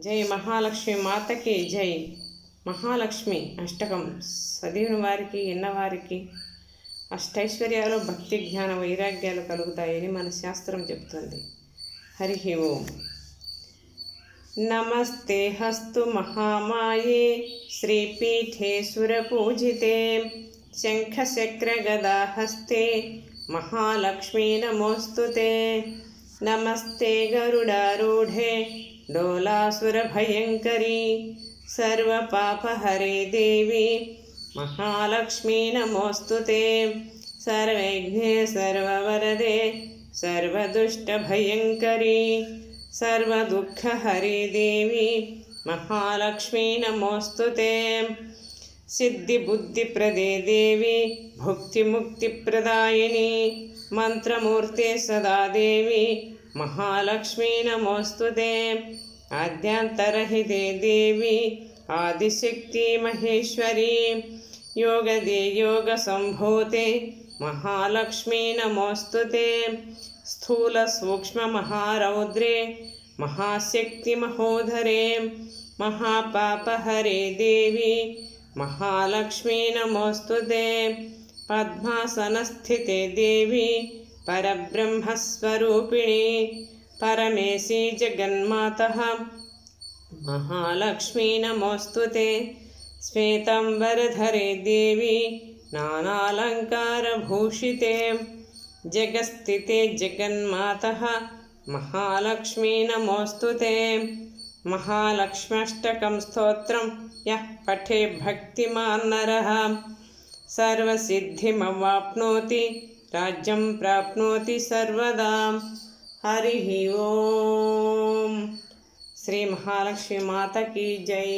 జై మహాలక్ష్మి మాతకి జై. మహాలక్ష్మి అష్టకం చదివిన వారికి ఎన్నవారికి అష్టైశ్వర్యాలు భక్తి జ్ఞాన వైరాగ్యాలు కలుగుతాయని మన శాస్త్రం చెబుతుంది. హరి ఓం. నమస్తే హస్తు మహామాయే శ్రీపీఠే సురపూజితే శంఖచక్ర గదాహస్తే మహాలక్ష్మీ నమోస్తుతే. నమస్తే గరుడారూఢే డోలాసురభయంకరీ సర్వపాపహరే దేవి మహాలక్ష్మీ నమోస్తుతే. సర్వైఘ్నే సర్వవరదే సర్వదుష్టభయంకరీ సర్వదుఃఖహరే దేవి మహాలక్ష్మీ నమోస్తుతే. సిద్ధిబుద్ధిప్రదే దేవి భుక్తిముక్తిప్రదాయిని మంత్రమూర్తే సదా దేవి మహాలక్ష్మీ నమోస్తుతే. ఆద్యాంతరహితే దేవి ఆదిశక్తి మహేశ్వరీ యోగదే యోగ సంభూతే మహాలక్ష్మీ నమోస్తుతే. స్థూల సూక్ష్మ మహారౌద్రే మహాశక్తి మహోధరే మహాపాపహరే దేవి మహాలక్ష్మీ నమోస్తుతే. పద్మాసనస్థితే దేవి పరబ్రహ్మస్వరూపిణి పరమేశీ జగన్మాతః మహాలక్ష్మీ నమోస్తుతే. శ్వేతాంబరధరే దేవి నానాలంకారభూషితే జగస్థితే జగన్మాతః మహాలక్ష్మీ నమోస్తుతే. మహాలక్ష్మ్యష్టకం స్తోత్రం యః పఠే భక్తిమాన్ నరః సర్వసిద్ధిమవాప్నోతి రాజ్యం ప్రాప్నోతి సర్వదా. హరి ఓం. శ్రీ మహాలక్ష్మి మాతకి జై.